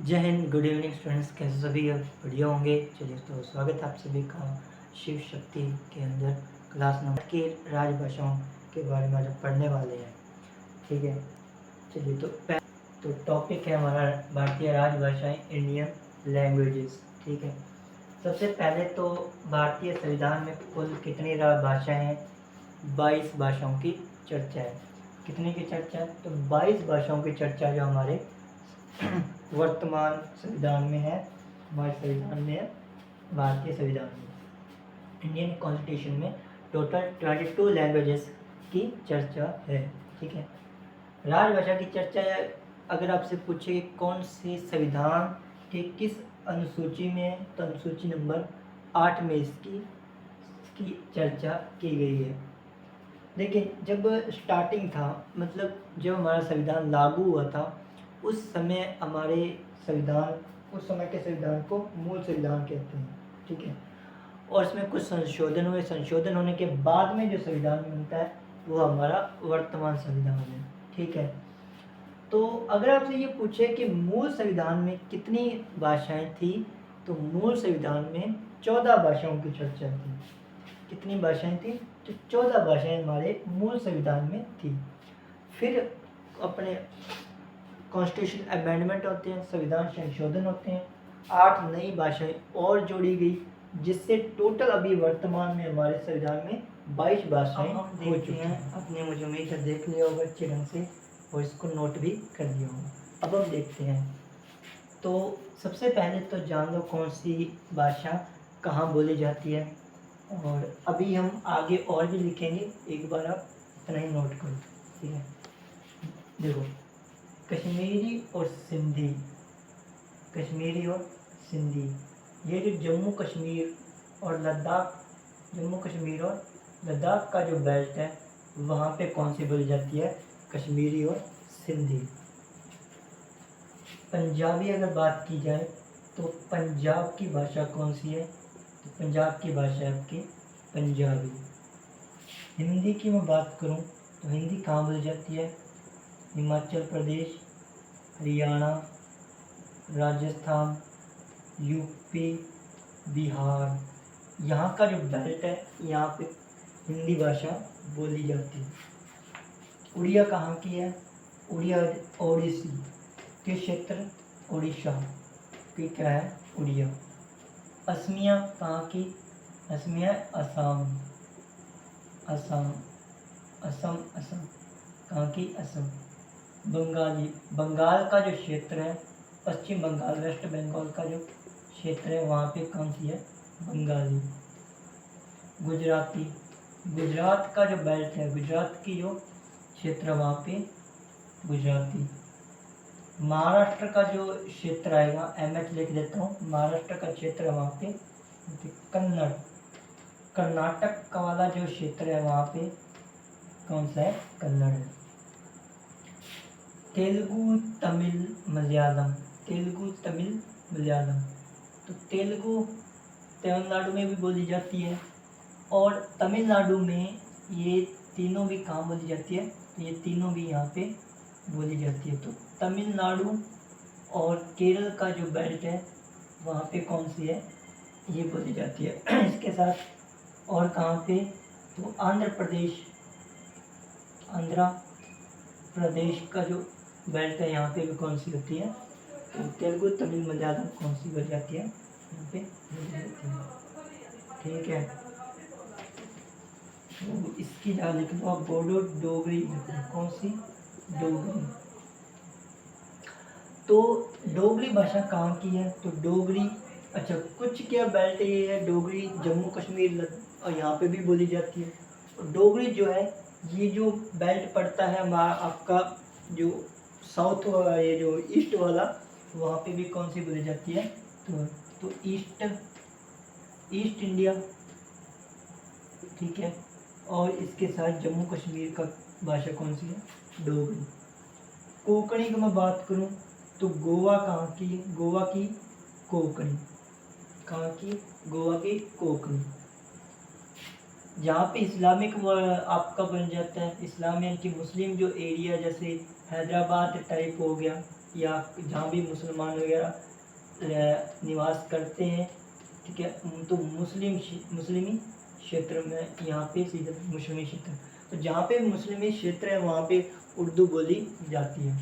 जय Hind, good evening students. कैसे सभी अब बढ़िया होंगे। चलिए तो स्वागत है आप सभी का शिव शक्ति के अंदर क्लास नंबर की राजभाषाओं के बारे में आज हम पढ़ने वाले हैं। ठीक है, चलिए तो टॉपिक है हमारा भारतीय राजभाषाएं, इंडियन लैंग्वेजेस। ठीक है, सबसे पहले तो भारतीय संविधान में कुल कितनी भाषाएं हैं? 22 भाषाओं की चर्चा है। कितने की चर्चा है? तो 22 भाषाओं की चर्चा जो हमारे वर्तमान संविधान में है, हमारे संविधान में है, भारतीय संविधान में, इंडियन कॉन्स्टिट्यूशन में टोटल 22 लैंग्वेजेस की चर्चा है। ठीक है, राजभाषा की चर्चा है। अगर आपसे पूछे कौन से संविधान के किस अनुसूची में है, तो अनुसूची नंबर 8 में इसकी चर्चा की गई है। देखिए, जब स्टार्टिंग था, मतलब जब हमारा संविधान लागू हुआ था, उस समय उस समय के संविधान को मूल संविधान कहते हैं। ठीक है, और इसमें कुछ संशोधन हुए। संशोधन होने के बाद में जो संविधान बनता है वो हमारा वर्तमान संविधान है। ठीक है, तो अगर आपसे ये पूछे कि मूल संविधान में कितनी भाषाएं थी, तो मूल संविधान में 14 भाषाओं की चर्चा थी। कितनी भाषाएं थी? तो 14 भाषाएं हमारे मूल संविधान में थी। फिर अपने कॉन्स्टिट्यूशन अमेंडमेंट होते हैं, संविधान संशोधन होते हैं, 8 नई भाषाएं और जोड़ी गई, जिससे टोटल अभी वर्तमान में हमारे संविधान में 22 भाषाएं हो चुकी हैं। आपने मुझे उम्मीद है देख लिया होगा अच्छे ढंग से और इसको नोट भी कर लिया होगा। अब हम देखते हैं। तो सबसे पहले तो जान लो कौन सी भाषा कहाँ बोली जाती है, और अभी हम आगे और भी लिखेंगे, एक बार आप इतना ही नोट करो। ठीक है, देखो, कश्मीरी और सिंधी, कश्मीरी और सिंधी, ये जो जम्मू कश्मीर और लद्दाख का जो बेल्ट है, वहाँ पे कौन सी बोली जाती है? कश्मीरी और सिंधी। पंजाबी अगर बात की जाए तो पंजाब की भाषा कौन सी है? तो पंजाब की भाषा है आपकी पंजाबी। हिंदी की मैं बात करूं तो हिंदी कहाँ बोली जाती है? हिमाचल प्रदेश, हरियाणा, राजस्थान, यूपी, बिहार, यहाँ का जो बेल्ट है, यहाँ पे हिंदी भाषा बोली जाती है। उड़िया कहाँ की है? उड़िया ओडिसी के क्षेत्र, उड़ीसा की क्या है? उड़िया। असमिया कहाँ की? असमिया असम, असम, असम, असम कहाँ की? असम। बंगाली, बंगाल का जो क्षेत्र है, पश्चिम बंगाल, वेस्ट बंगाल का जो क्षेत्र है, वहाँ पे कौन सी है? बंगाली। गुजराती, गुजरात का जो बेल्ट है, गुजरात की जो क्षेत्र है, वहाँ पे गुजराती। महाराष्ट्र का जो क्षेत्र आएगा, MH लिख देता हूँ, महाराष्ट्र का क्षेत्र है वहाँ पे कन्नड़। कर्नाटक का वाला जो क्षेत्र है, वहाँ पे कौन सा है? कन्नड़ है। तेलुगु, तमिल, मलयालम, तेलुगु, तमिल, मलयालम। तो तेलुगु तमिलनाडु में भी बोली जाती है, और तमिलनाडु में ये तीनों भी कहाँ बोली जाती है? तो ये तीनों भी यहाँ पे बोली जाती है। तो तमिलनाडु और केरल का जो बेल्ट है, वहाँ पे कौन सी है? ये बोली जाती है। इसके साथ और कहाँ पे? तो आंध्र प्रदेश का जो बेल्ट है, यहाँ पे भी कौन सी होती है? तो तेलुगु, तमिल, मलयालम कौन सी बोली जाती है? यहाँ पे बोली जाती है। ठीक है, तो इसकी जगह लिख लो आप बोडो डोगरी। कौन सी? डोगरी। तो डोगरी भाषा कहाँ की है? तो डोगरी, अच्छा, कुछ क्या बेल्ट ये है डोगरी, जम्मू कश्मीर और यहाँ पे भी बोली जाती है। और डोगरी जो है, ये जो बेल्ट पड़ता है हमारा, आपका जो साउथ, ये जो ईस्ट वाला, वहाँ पे भी कौन सी बोली जाती है? तो ईस्ट इंडिया। ठीक है, और इसके साथ जम्मू कश्मीर का भाषा कौन सी है? डोगरी। कोंकणी की मैं बात करूं तो गोवा कहाँ की? गोवा की कोंकणी। कहाँ की? गोवा की कोंकणी। जहाँ पे इस्लामिक आपका बन जाता है, इस्लाम यानी कि मुस्लिम जो एरिया, जैसे हैदराबाद टाइप हो गया, या जहाँ भी मुसलमान वगैरह निवास करते हैं, ठीक है, तो मुस्लिमी क्षेत्र में यहाँ पे सीधे मुस्लिमी क्षेत्र, तो जहाँ पे मुस्लिमी क्षेत्र है वहाँ पे उर्दू बोली जाती है।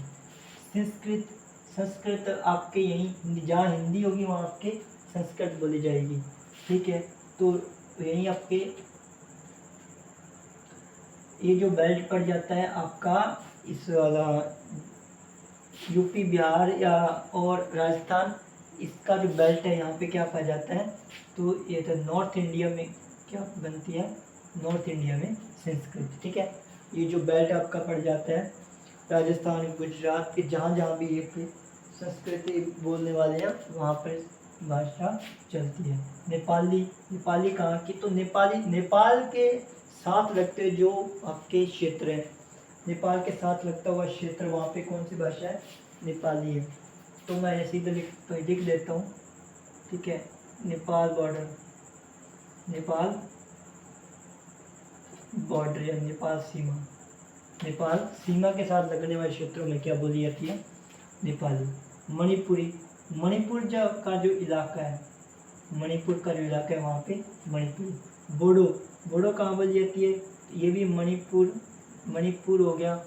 संस्कृत आपके यहीं जहाँ हिंदी होगी वहाँ आपके संस्कृत बोली जाएगी, ठीक है। तो यहीं आपके ये जो बेल्ट पड़ जाता है आपका इस वाला यूपी बिहार या और राजस्थान, इसका जो बेल्ट है यहाँ पे क्या पाया जाता है, तो ये तो नॉर्थ इंडिया में क्या बनती है, नॉर्थ इंडिया में संस्कृत, ठीक है। ये जो बेल्ट आपका पड़ जाता है राजस्थान गुजरात के जहाँ जहाँ भी ये संस्कृति बोलने वाले हैं वहाँ पर भाषा चलती है। नेपाली कहाँ की, तो नेपाल के साथ लगते जो आपके क्षेत्र हैं, नेपाल के साथ लगता हुआ क्षेत्र वहाँ पे कौन सी भाषा है, नेपाली है। तो मैं ऐसे ही लिख देता हूँ, ठीक है। नेपाल बॉर्डर या नेपाल सीमा के साथ लगने वाले क्षेत्रों में क्या बोली जाती है, नेपाली। मणिपुर का जो इलाका है, मणिपुर का जो इलाका है वहाँ पे मणिपुरी। बोडो कहाँ बोली जाती है, ये भी मणिपुर हो गया,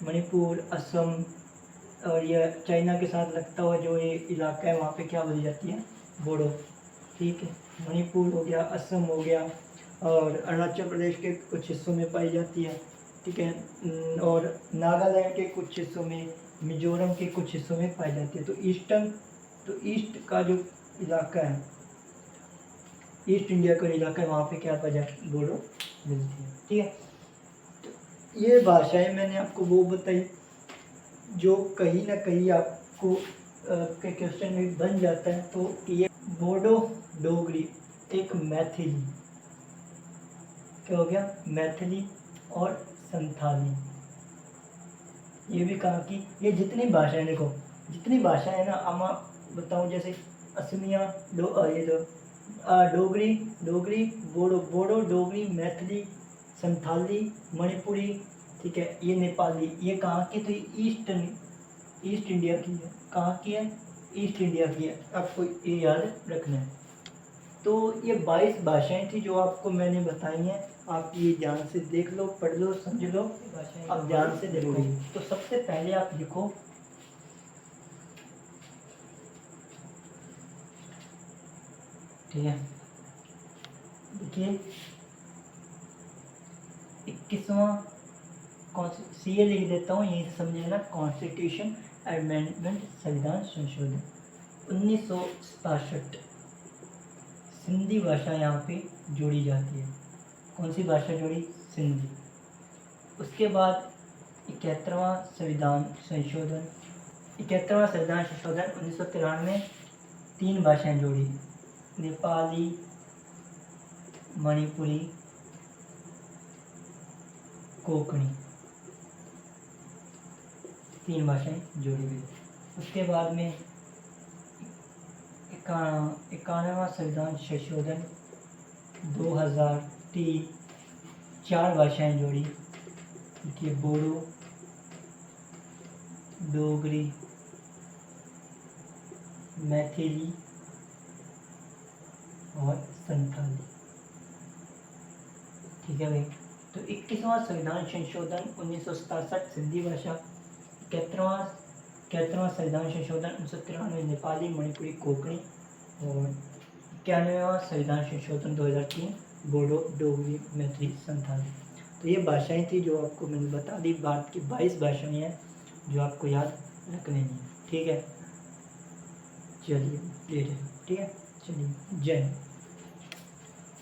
मणिपुर असम, और यह चाइना के साथ लगता हुआ जो ये इलाका है वहाँ पे क्या बोली जाती है, बोडो, ठीक है। मणिपुर हो गया, असम हो गया, और अरुणाचल प्रदेश के कुछ हिस्सों में पाई जाती है, ठीक है, और नागालैंड के कुछ हिस्सों में, मिजोरम के कुछ हिस्सों में पाई जाती है। तो ईस्ट का जो इलाका है, ईस्ट इंडिया का इलाका है वहाँ पे क्या पाई जाती है, बोडो मिलती है, ठीक है। तो ये भाषाएं मैंने आपको वो बताई जो कहीं ना कहीं आपको के क्वेश्चन में बन जाता है। तो ये बोडो, डोगरी, एक मैथिली, क्या हो गया, मैथिली और संथाली, ये भी कहा कि ये जितनी भाषाएं, देखो जितनी भाषाएं है ना, अब मैं बताऊं जैसे असमिया, डोगरी, बोडो, डोगरी, मैथिली, संथाली, मणिपुरी, ठीक है, ये नेपाली, ये कहाँ की, तो ईस्ट इंडिया की है। कहाँ की है, ईस्ट इंडिया की है, आपको ये याद रखना है। तो ये 22 भाषाएं थी जो आपको मैंने बताई हैं, आप ये ध्यान से देख लो, पढ़ लो, समझ लो, आप ध्यान से देखो। तो सबसे पहले आप लिखो, ठीक है, देखिए 21वां CA लिख देता हूँ, यहीं से समझे ना, कॉन्स्टिट्यूशन अमेंडमेंट, संविधान संशोधन 1967। सिंधी भाषा यहाँ पे जोड़ी जाती है। कौन सी भाषा जोड़ी, सिंधी। उसके बाद 71वां संविधान संशोधन 1993 में 3 भाषाएं जोड़ी, नेपाली, मणिपुरी, कोंकणी, 3 भाषाएं जोड़ी गई। उसके बाद में 91वां संविधान संशोधन 2003, 4 भाषाएं जोड़ी, देखिए बोडो, डोगरी, मैथिली और संथाली, ठीक है भाई। तो 21वां संविधान संशोधन 1967 सिंधी भाषा, 71वां संविधान संशोधन 1993 नेपाली, मणिपुरी, कोंकणी, और 91वां संविधान संशोधन 2003 बोडो, डोगरी, मैथिली, संथाली। तो ये भाषाएं थी जो आपको मैंने बता दी। भारत की 22 भाषाएं हैं जो आपको याद रखनी है, ठीक है। चलिए ठीक है, चलिए, जय हिंद।